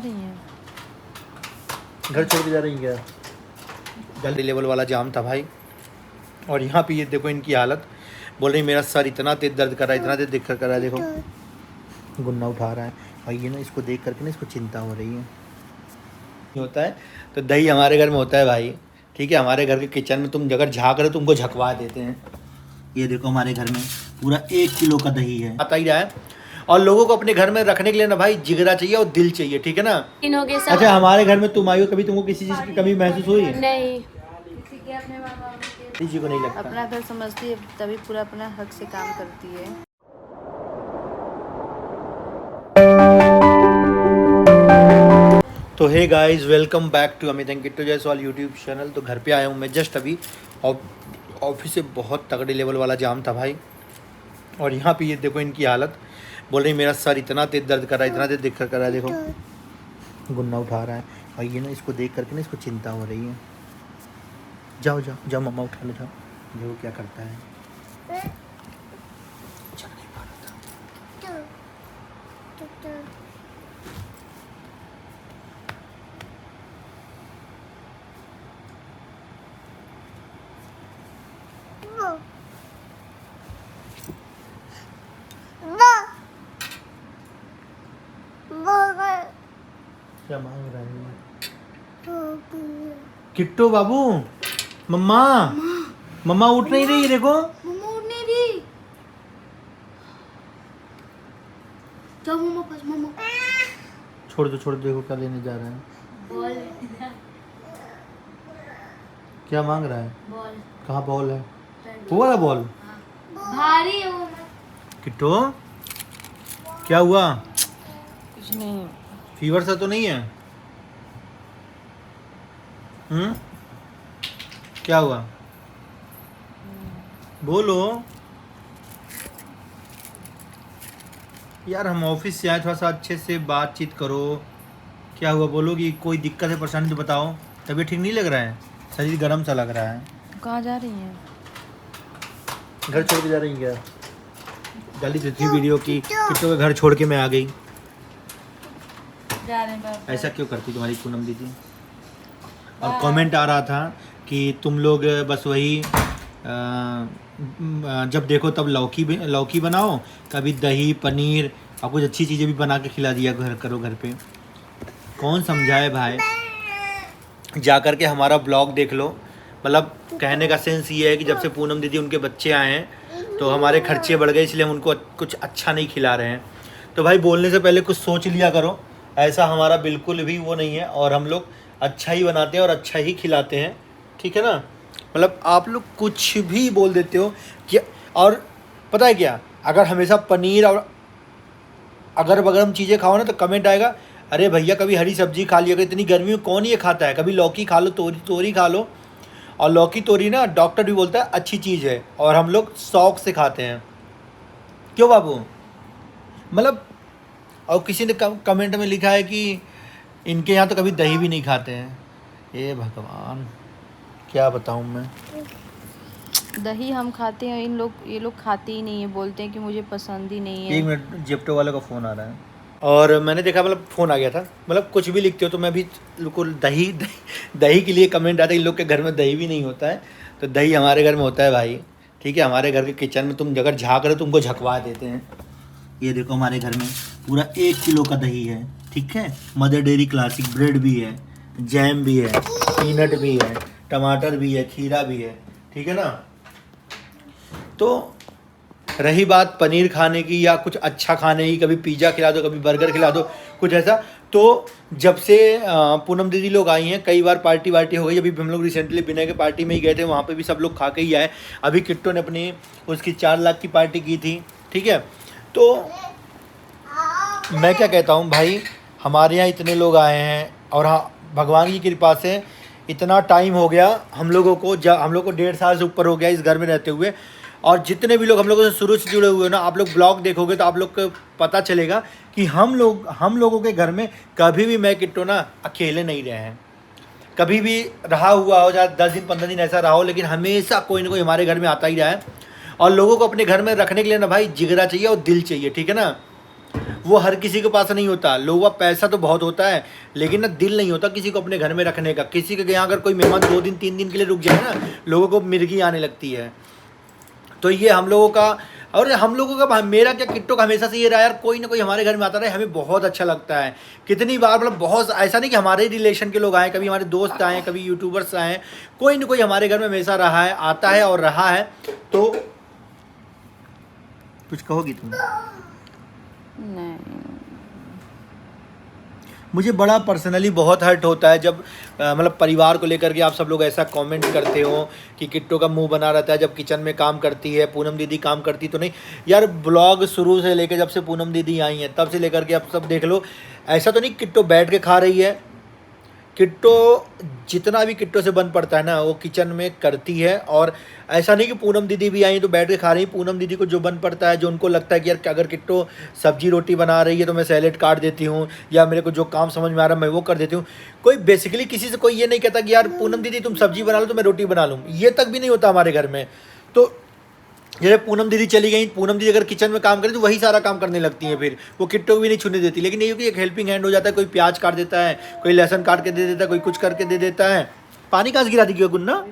रही हैं घर छोड़ के जा रही हैं क्या? जल्दी लेवल वाला जाम था भाई। और यहाँ पे ये देखो इनकी हालत। बोल रही मेरा सर इतना तेज दर्द कर रहा है, इतना तेज दिक्कत कर रहा है। देखो गुन्ना उठा रहा है और ये ना इसको देख करके ना इसको चिंता हो रही है। होता है तो दही हमारे घर में होता है भाई, ठीक है। हमारे घर के किचन में तुम अगर झाँक रहे हो तुमको झकवा देते हैं। ये देखो हमारे घर में पूरा 1 किलो का दही है, आता ही रहा है। और लोगों को अपने घर में रखने के लिए ना भाई जिगरा चाहिए और दिल चाहिए, ठीक है ना। अच्छा हमारे घर में तुम आई हो, कभी तुमको किसी चीज़ की कमी महसूस हुई? नहीं, किसी को नहीं लगता। अपना घर समझती है तभी पूरा अपना हक से काम करती है। तो hey guys, welcome back to Amit and Kittu Jaiswal YouTube channel. तो घर पे आया हूँ मैं जस्ट अभी। ऑफिस से बहुत तगड़े लेवल वाला जाम था भाई। और यहाँ पे ये देखो इनकी हालत। बोल रही मेरा सर इतना तेज दर्द कर रहा है, इतना तेज दिक्कत कर रहा है। देखो गुन्ना उठा रहा है और ये ना इसको देख करके ना इसको चिंता हो रही है। जाओ जाओ जाओ मम्मा उठा लो, जाओ। देखो क्या करता है। चल नहीं पा रहा था। क्या मांग रहा है किट्टू बाबू? मम्मा मम्मा उठ नहीं रही, देखो मम्मा उठ नहीं रही। जाओ मम्मा पास, मम्मा छोड़ दो, देखो क्या लेने जा रहा है। बॉल। क्या मांग रहा है? बॉल कहाँ बॉल है? वो वाला बॉल भारी है वो। किट्टू क्या हुआ? कुछ नहीं। फीवर सा तो नहीं है? क्या हुआ बोलो यार। हम ऑफिस से आए, थोड़ा सा अच्छे से बातचीत करो। क्या हुआ बोलोगी? कोई दिक्कत है, परेशानी तो बताओ। तबीयत ठीक नहीं लग रहा है, शरीर गर्म सा लग रहा है। कहाँ जा रही हैं? घर छोड़ के जा रही हैं क्या? जल्दी देखी वीडियो की किट्टू के घर छोड़ के मैं आ गई। जा रहे हैं। ऐसा क्यों करती तुम्हारी पूनम दीदी? और कमेंट आ रहा था कि तुम लोग बस वही जब देखो तब लौकी बनाओ, कभी दही पनीर और कुछ अच्छी चीज़ें भी बना के खिला दिया करो घर पे। कौन समझाए भाई? जा कर के हमारा ब्लॉग देख लो। मतलब कहने का सेंस ये है कि जब से पूनम दीदी उनके बच्चे आए हैं तो हमारे खर्चे बढ़ गए, इसलिए हम उनको कुछ अच्छा नहीं खिला रहे हैं। तो भाई बोलने से पहले कुछ सोच लिया करो। ऐसा हमारा बिल्कुल भी वो नहीं है, और हम लोग अच्छा ही बनाते हैं और अच्छा ही खिलाते हैं, ठीक है ना। मतलब आप लोग कुछ भी बोल देते हो कि, और पता है क्या, अगर हमेशा पनीर और अगर बगर हम चीज़ें खाओ ना तो कमेंट आएगा, अरे भैया कभी हरी सब्जी खा लिया, इतनी गर्मी में कौन ये खाता है। कभी लौकी खा लो, तोरी खा लो। और लौकी तोरी ना डॉक्टर भी बोलता है अच्छी चीज़ है, और हम लोग शौक से खाते हैं। क्यों बाबू? मतलब और किसी ने कमेंट में लिखा है कि इनके यहाँ तो कभी दही भी नहीं खाते हैं। ये भगवान क्या बताऊँ मैं। दही हम खाते हैं, ये लोग खाते ही नहीं है, बोलते हैं कि मुझे पसंद ही नहीं है। 1 मिनट, जिप्टो वाले का फ़ोन आ रहा है। और मैंने देखा, मतलब फ़ोन आ गया था। मतलब कुछ भी लिखते हो तो मैं भी बिल्कुल दही के लिए कमेंट आता है। इन लोग के घर में दही भी नहीं होता है, तो दही हमारे घर में होता है भाई, ठीक है। हमारे घर के किचन में तुम अगर झाँक रहे हो तुमको झकवा देते हैं। ये देखो हमारे घर में पूरा 1 किलो का दही है, ठीक है। मदर डेयरी क्लासिक ब्रेड भी है, जैम भी है, पीनट भी है, टमाटर भी है, खीरा भी है, ठीक है ना। तो रही बात पनीर खाने की या कुछ अच्छा खाने की, कभी पिज़्ज़ा खिला दो, कभी बर्गर खिला दो, कुछ ऐसा। तो जब से पूनम दीदी लोग आई हैं, कई बार पार्टी वार्टी हो गई। अभी हम लोग रिसेंटली बिना के पार्टी में ही गए थे, वहाँ पे भी सब लोग खा के ही आए। अभी किट्टू ने अपनी उसकी 4 लाख की पार्टी की थी, ठीक है। तो मैं क्या कहता हूँ भाई, हमारे यहाँ इतने लोग आए हैं, और हाँ भगवान की कृपा से इतना टाइम हो गया हम लोगों को, हम लोग को 1.5 साल से ऊपर हो गया इस घर में रहते हुए। और जितने भी लोग हम लोगों से शुरू से जुड़े हुए हैं ना, आप लोग ब्लॉग देखोगे तो आप लोग को पता चलेगा कि हम लोगों के घर में कभी भी मैं किट्टू ना अकेले नहीं रहे हैं। कभी भी रहा हुआ हो, चाहे 10 दिन 15 दिन ऐसा रहा हो, लेकिन हमेशा कोई ना कोई हमारे घर में आता ही रहा है। और लोगों को अपने घर में रखने के लिए ना भाई जिगरा चाहिए और दिल चाहिए, ठीक है ना। वो हर किसी के पास नहीं होता। लोगों का पैसा तो बहुत होता है, लेकिन ना दिल नहीं होता किसी को अपने घर में रखने का। किसी के यहाँ अगर कोई मेहमान 2 दिन 3 दिन के लिए रुक जाए ना, लोगों को मिर्गी आने लगती है। तो ये हम लोगों का, और हम लोगों का, मेरा क्या, किट्टो का हमेशा से ये रहा यार, कोई ना कोई हमारे घर में आता रहे, हमें बहुत अच्छा लगता है। कितनी बार, मतलब बहुत, ऐसा नहीं कि हमारे रिलेशन के लोग आए, कभी हमारे दोस्त आए, कभी यूट्यूबर्स आए, कोई ना कोई हमारे घर में हमेशा रहा है, आता है और रहा है। तो कुछ कहोगी तुम? नहीं, मुझे बड़ा पर्सनली बहुत हर्ट होता है जब मतलब परिवार को लेकर के आप सब लोग ऐसा कमेंट करते हो कि किट्टो का मुंह बना रहता है जब किचन में काम करती है, पूनम दीदी काम करती तो नहीं। यार ब्लॉग शुरू से लेकर जब से पूनम दीदी आई हैं तब से लेकर के अब सब देख लो, ऐसा तो नहीं किट्टो बैठ के खा रही है। किट्टो जितना भी किट्टो से बन पड़ता है ना वो किचन में करती है। और ऐसा नहीं कि पूनम दीदी भी आई तो बैठ के खा रही। पूनम दीदी को जो बन पड़ता है, जो उनको लगता है कि यार अगर किट्टो सब्जी रोटी बना रही है तो मैं सैलेड काट देती हूँ, या मेरे को जो काम समझ में आ रहा है मैं वो कर देती हूँ। कोई बेसिकली किसी से कोई ये नहीं कहता कि यार पूनम दीदी तुम सब्जी बना लो तो मैं रोटी बना लूँ, ये तक भी नहीं होता हमारे घर में। तो जैसे पूनम दीदी चली गई, पूनम दीदी अगर किचन में काम करे तो वही सारा काम करने लगती हैं, फिर वो किट्टो को भी नहीं छूने देती। लेकिन ये कि एक हेल्पिंग हैंड हो जाता है, कोई प्याज काट देता है, कोई लहसुन काट के दे देता है, कोई कुछ करके दे देता है। पानी कहाँ से गिरा दी क्यों गुन्ना?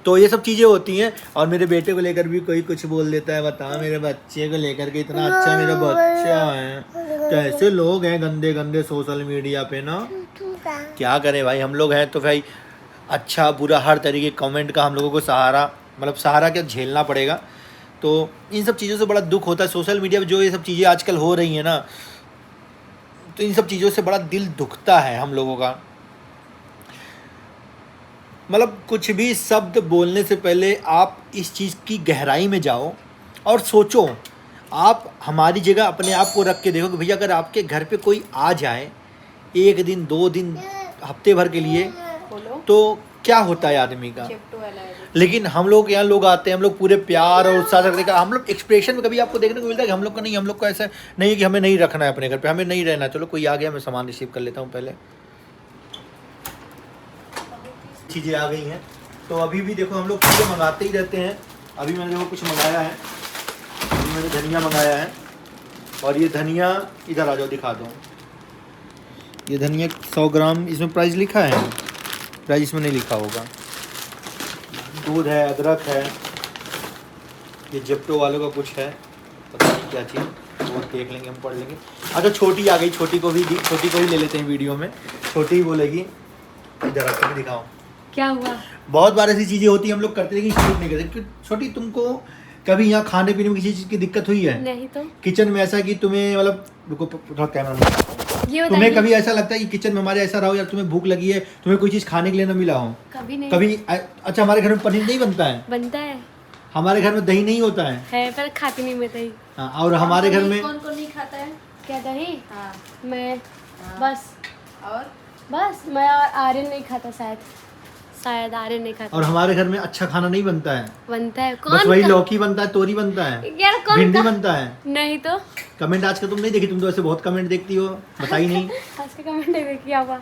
तो ये सब चीज़ें होती हैं। और मेरे बेटे को लेकर भी कोई कुछ बोल देता है, बता मेरे बच्चे को लेकर के इतना अच्छा मेरा बच्चा है। तो ऐसे लोग हैं गंदे गंदे सोशल मीडिया पे ना, क्या करें भाई, हम लोग हैं तो भाई अच्छा बुरा हर तरीके कमेंट का हम लोगों को सहारा, मतलब सहारा क्या झेलना पड़ेगा। तो इन सब चीज़ों से बड़ा दुख होता है। सोशल मीडिया पे जो ये सब चीज़ें आजकल हो रही हैं ना, तो इन सब चीज़ों से बड़ा दिल दुखता है हम लोगों का। मतलब कुछ भी शब्द बोलने से पहले आप इस चीज़ की गहराई में जाओ और सोचो। आप हमारी जगह अपने आप को रख के देखो कि भैया अगर आपके घर पे कोई आ जाए 1 दिन 2 दिन हफ्ते भर के लिए तो क्या होता है आदमी का। लेकिन हम लोग यहाँ लोग आते हैं, हम लोग पूरे प्यार और उत्साह से रखते हैं। हम लोग एक्सप्रेशन में कभी आपको देखने को मिलता है कि हम लोग का नहीं, हम लोग को ऐसा नहीं है कि हमें नहीं रखना है अपने घर पे, हमें नहीं रहना। चलो कोई आ गया, मैं सामान रिसीव कर लेता हूँ पहले। चीज़ें आ गई हैं तो अभी भी देखो हम लोग चीज़ें मंगाते ही रहते हैं। अभी मैंने देखो कुछ मंगाया है, अभी मैंने धनिया मंगाया है। और ये धनिया इधर आ जाओ दिखा दो। ये धनिया 100 ग्राम, इसमें प्राइस लिखा है? प्राइस इसमें नहीं लिखा होगा। दूध है, अदरक है, ये जेप्टो वालों का कुछ है, पता नहीं क्या चीज़, वो देख लेंगे, हम पढ़ लेंगे। अच्छा छोटी आ गई, छोटी को ही ले लेते हैं वीडियो में। छोटी ही बोलेगी, इधर आकर दिखाओ क्या हुआ। बहुत बार ऐसी चीज़ें होती हैं हम लोग करते लेकिन शूट नहीं करते। छोटी तुमको कभी यहाँ खाने पीने में किसी चीज़ की दिक्कत हुई है? नहीं तो किचन में ऐसा कि तुम्हें, मतलब रुको थोड़ा कैमरा में, ये तुम्हें कभी ऐसा लगता है कि किचन में हमारे ऐसा रहो यार तुम्हें भूख लगी है, तुम्हें कोई चीज़ खाने के लिए ना मिला हो? कभी नहीं। कभी अच्छा हमारे घर में पनीर नहीं बनता है, बनता है हमारे घर में दही नहीं होता है पर खाती नहीं मैं दही। हाँ, और हमारे घर में कौन कौन नहीं खाता है? क्या दही? हाँ, मैं हाँ। बस और मैं और आर्यन नहीं खाता, शायद आर्यन नहीं खाता। और हमारे घर में अच्छा खाना नहीं बनता है, बनता है। बस कौन वही लौकी बनता है, तोरी बनता है, यार कौन भिंडी बनता है। नहीं तो कमेंट आज का तुम नहीं देखी? तुम तो ऐसे बहुत कमेंट देखती हो, बताई नहीं। आज का कमेंट नहीं देखी। क्या हुआ?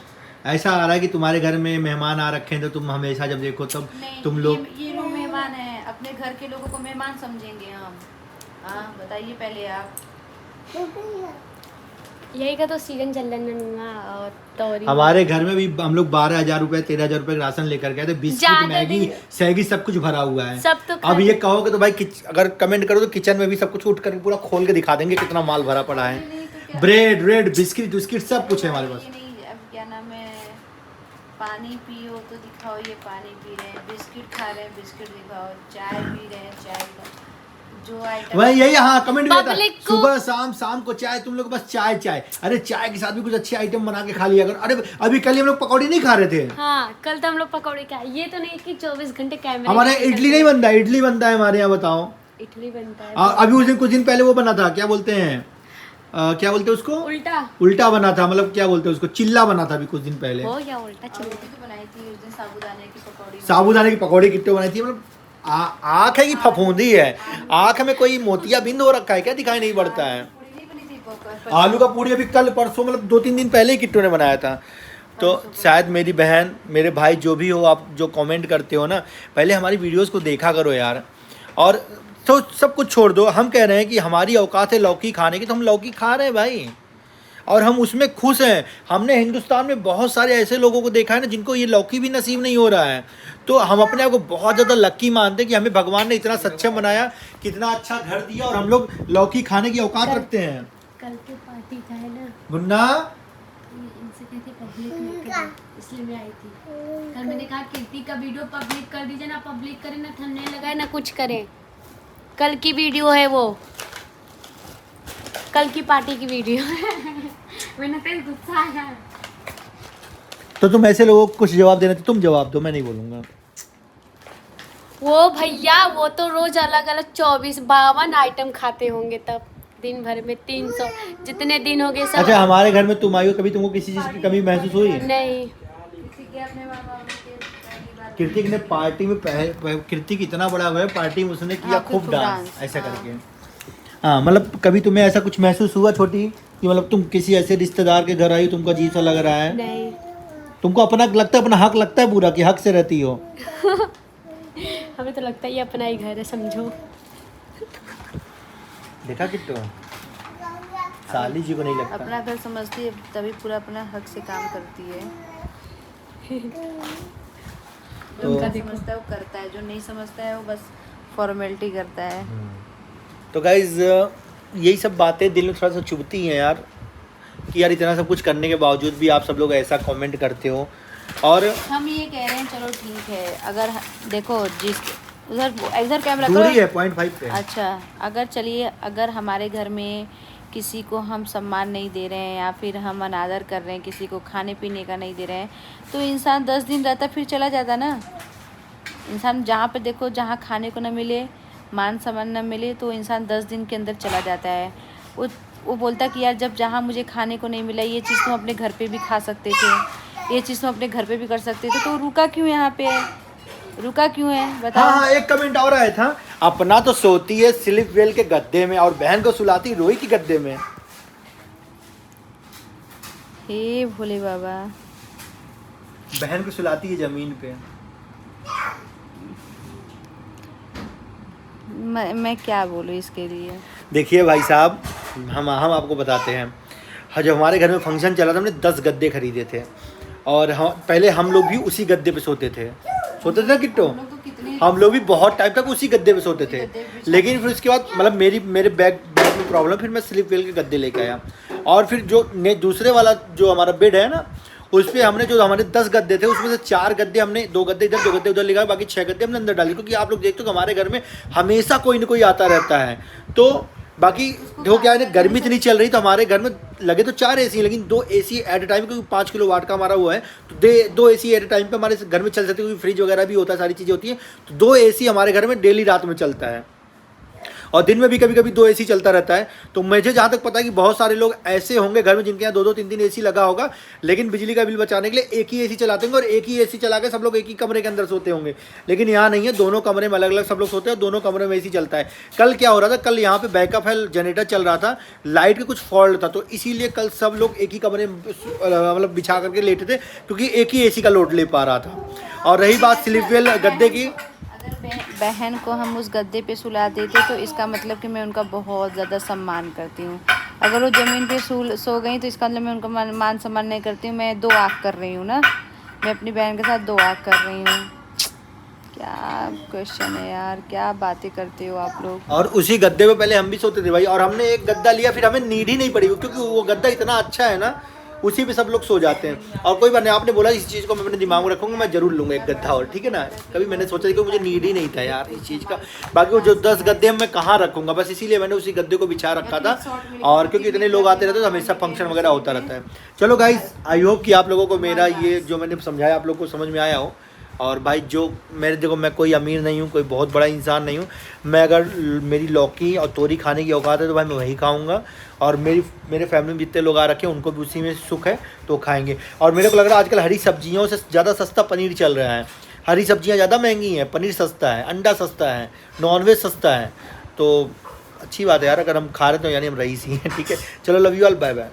ऐसा आ रहा है कि तुम्हारे घर में मेहमान आ रखे हैं तो तुम हमेशा जब देखो तब नहीं, तुम लोग ये लोग मेहमान हैं, अपने घर के लोगों को मेहमान समझेंगे हम। हाँ बताइए पहले आप। यही का तो सीजन चल रहा है। और तोरी हमारे घर में भी हम लोग 12,000 रुपए 13,000 रुपए का राशन लेकर गए थे, बिस्किट ज्यादा मैगी नहीं। सैगी सब कुछ भरा हुआ है। सब तो अब ये कहोगे तो भाई अगर कमेंट करो तो किचन में भी सब कुछ उठ कर पूरा खोल के दिखा देंगे कितना माल भरा पड़ा है। नहीं तो क्या? ब्रेड रेड बिस्किट विस्किट सब कुछ है हमारे पास। ये नहीं, अब क्या नाम है, पानी पियो तो दिखाओ ये पानी पी रहे हैं, बिस्किट खा रहे हैं बिस्किट दिखाओ, चाय पी रहे हैं चाय का जो आइटम वही यही हाँ कमेंट में आता है, Public को- सुबह शाम को चाय, तुम लोग बस चाय चाय। अरे चाय के साथ भी कुछ अच्छे आइटम बना के खा लिया अगर। अरे अभी कल हम लोग पकौड़ी नहीं खा रहे थे, हाँ कल तो हम लोग पकौड़े खाए। ये तो नहीं कि 24 घंटे कैमरे हमारे यहाँ इडली नहीं बनता है, इडली बनता है हमारे यहाँ, बताओ। इडली बनता है। अभी उस दिन कुछ दिन पहले वो बना था, क्या बोलते हैं क्या बोलते हैं उसको, उल्टा बना था, मतलब क्या बोलते हैं उसको, चिल्ला बना था अभी कुछ दिन पहले। हो या उल्टा और चल। रोटी तो बनाई थी उस दिन, साबूदाने की पकौड़ी। साबूदाने की पकौड़ी किट्टो बनाई थी। मतलब आँख है कि फफूंदी है, आँख में कोई मोतिया बिंद हो रखा है क्या, दिखाई नहीं पड़ता है। पूरी नहीं बनी थी आलू का पूरी अभी कल परसों मतलब 2-3 दिन पहले ही किट्टू ने बनाया था। तो शायद मेरी बहन मेरे भाई जो भी हो, आप जो कमेंट करते हो ना, पहले हमारी वीडियोस को देखा करो यार। और तो सब कुछ छोड़ दो, हम कह रहे हैं कि हमारी औकात है लौकी खाने की, तो हम लौकी खा रहे हैं भाई, और हम उसमें खुश हैं। हमने हिंदुस्तान में बहुत सारे ऐसे लोगों को देखा है ना जिनको ये लौकी भी नसीब नहीं हो रहा है, तो हम अपने आप को बहुत ज़्यादा लक्की मानते हैं कि हमें भगवान ने इतना सक्षम बनाया, कितना अच्छा घर दिया, और हम लोग लौकी खाने की औकात रखते हैं। कल की पार्टी का है ना, गुन्ना इनसे कहते पब्लिक में कर, इसलिए मैं आई थी। कल मैंने कहा कीर्ति का वीडियो पब्लिक कर दीजिए ना, पब्लिक करे ना थंबनेल लगाए ना कुछ करे। कल की वीडियो है वो, कल की पार्टी की वीडियो है। मैंने तो गुस्सा आया। तो तुम ऐसे लोगों को कुछ जवाब देना, तो तुम जवाब दो, मैं नहीं बोलूँगा। वो भैया वो तो रोज अलग अलग 24-52 आइटम खाते होंगे, तब दिन भर में 300 जितने दिन हो गए सब। अच्छा, हमारे घर में तुम आई हो, कभी तुमको किसी चीज़ की कमी महसूस हुई? नहीं, कीर्ति ने पार्टी में कीर्ति कितना बड़ा हुआ है, पार्टी में उसने किया खूब डांस ऐसा करके। हाँ, मतलब कभी तुम्हें ऐसा कुछ महसूस हुआ छोटी, कि मतलब तुम किसी ऐसे रिश्तेदार के घर आई हो, तुमको अजीब सा लग रहा है? नहीं। तुमको अपना लगता है, अपना हक लगता है पूरा, कि हक से रहती हो? हमें तो लगता है ये अपना ही घर है, समझो। देखा किट्टू, साली जी को नहीं लगता। अपना घर समझती है तभी पूरा अपना हक से काम करती है। जो समझता है वो करता है, जो नहीं समझता है वो बस फॉर्मेलिटी करता है। तो गाइज यही सब बातें दिल में थोड़ा सा चुभती हैं यार, कि यार इतना सब कुछ करने के बावजूद भी आप सब लोग ऐसा कमेंट करते हो। और हम ये कह रहे हैं चलो ठीक है, अगर देखो जिस इधर कैमरा दूरी है 0.5 पे। अच्छा, अगर चलिए अगर हमारे घर में किसी को हम सम्मान नहीं दे रहे हैं या फिर हम अनादर कर रहे हैं, किसी को खाने पीने का नहीं दे रहे हैं, तो इंसान 10 दिन रहता फिर चला जाता ना। इंसान जहाँ पे देखो, जहाँ खाने को न मिले, मान सम्मान न मिले, तो इंसान 10 दिन के अंदर चला जाता है। वो बोलता कि यार जब जहाँ मुझे खाने को नहीं मिला, ये चीज़ तुम अपने घर पे भी खा सकते थे, ये चीज़ तुम अपने घर पे भी कर सकते थे, तो रुका क्यों यहाँ पे है? रुका क्यों है बताओ? हाँ, एक कमेंट और आया था, अपना तो सोती है स्लिप वेल के गद्दे में और बहन को सुलाती रोई के गद्दे में। हे भोले बाबा, बहन को सुलाती है जमीन पे। मैं क्या बोलूँ इसके लिए। देखिए भाई साहब, हम आपको बताते हैं, जब हमारे घर में फंक्शन चला था, हमने 10 गद्दे खरीदे थे, और पहले हम लोग भी उसी गद्दे पे सोते थे ना किट्टो? हम लोग भी बहुत टाइम तक उसी गद्दे पे सोते थे, लेकिन फिर उसके बाद मतलब मेरे बैग में प्रॉब्लम, फिर मैं स्लिप वेल के गद्दे लेके आया, और फिर जो दूसरे वाला जो हमारा बेड है ना, उस पर हमने जो हमारे 10 गद्दे थे उसमें से 4 गद्दे हमने, 2 गद्दे इधर 2 गद्दे उधर लगाए, बाकी 6 गद्दे हमने अंदर डाले, क्योंकि आप लोग देखते हो कि हमारे घर में हमेशा कोई ना कोई आता रहता है। तो बाकी देखो क्या है, गर्मी इतनी चल रही, तो हमारे घर में लगे तो 4 एसी, लेकिन 2 एसी एट ए टाइम, क्योंकि 5 किलो वाट का हमारा हुआ है, तो 2 एसी एट ए टाइम पे हमारे घर में चल सकते हैं, क्योंकि फ्रिज वगैरह भी होता है, सारी चीज़ें होती हैं, तो 2 एसी हमारे घर में डेली रात में चलता है, और दिन में भी कभी कभी 2 एसी चलता रहता है। तो मुझे जहाँ तक पता है कि बहुत सारे लोग ऐसे होंगे घर में जिनके यहाँ 2-2, 3-3 एसी लगा होगा, लेकिन बिजली का बिल बचाने के लिए एक ही एसी चलाते होंगे, और एक ही एसी चला के सब लोग एक ही कमरे के अंदर सोते होंगे। लेकिन यहाँ नहीं है, दोनों कमरे में अलग अलग सब लोग सोते हैं, दोनों कमरे में एसी चलता है। कल क्या हो रहा था, कल यहाँ पे बैकअप है, जनरेटर चल रहा था, लाइट का कुछ फॉल्ट था, तो इसीलिए कल सब लोग एक ही कमरे में मतलब बिछा करके लेटे थे, क्योंकि एक ही एसी का लोड ले पा रहा था। और रही बात स्लिपवेल गद्दे की, अगर बहन को हम उस गद्दे पे सुला देते तो इसका मतलब कि मैं उनका बहुत ज़्यादा सम्मान करती हूँ। अगर वो ज़मीन पे सो गई तो इसका मतलब मैं उनका मान सम्मान नहीं करती हूँ। मैं 2 आँख कर रही हूँ ना, मैं अपनी बहन के साथ 2 आँख कर रही हूँ। क्या क्वेश्चन है यार, क्या बातें करते हो आप लोग। और उसी गद्दे पे पहले हम भी सोते थे भाई, और हमने एक गद्दा लिया, फिर हमें नीड ही नहीं पड़ी, क्योंकि वो गद्दा इतना अच्छा है ना, उसी पे सब लोग सो जाते हैं। और कोई बात नहीं, आपने बोला इस चीज़ को मैं अपने दिमाग में रखूँगा, मैं जरूर लूँगा एक गद्दा और, ठीक है ना। कभी मैंने सोचा कि मुझे नीड ही नहीं था यार इस चीज़ का, बाकी वो जो 10 गद्दे हम मैं कहाँ रखूँगा, बस इसीलिए मैंने उसी गद्दे को बिछा रखा था। और क्योंकि इतने लोग आते रहते तो हमेशा फंक्शन वगैरह होता रहता है। चलो गाइस, आई होप कि आप लोगों को मेरा ये जो मैंने समझाया आप लोग को समझ में आया हो। और भाई जो देखो, मैं कोई अमीर नहीं हूँ, कोई बहुत बड़ा इंसान नहीं हूँ, मैं अगर मेरी लौकी और तोरी खाने की औकात है तो भाई मैं वही खाऊंगा, और मेरे फैमिली में जितने लोग आ रखे हैं उनको भी उसी में सुख है तो खाएंगे। और मेरे को लग रहा है आजकल हरी सब्जियों से ज़्यादा सस्ता पनीर चल रहा है, हरी सब्जियाँ ज़्यादा महंगी हैं, पनीर सस्ता है, अंडा सस्ता है, नॉनवेज सस्ता है, तो अच्छी बात है यार, अगर हम खा रहे तो यानी हम रईस ही हैं, ठीक है। चलो, love you all, bye bye.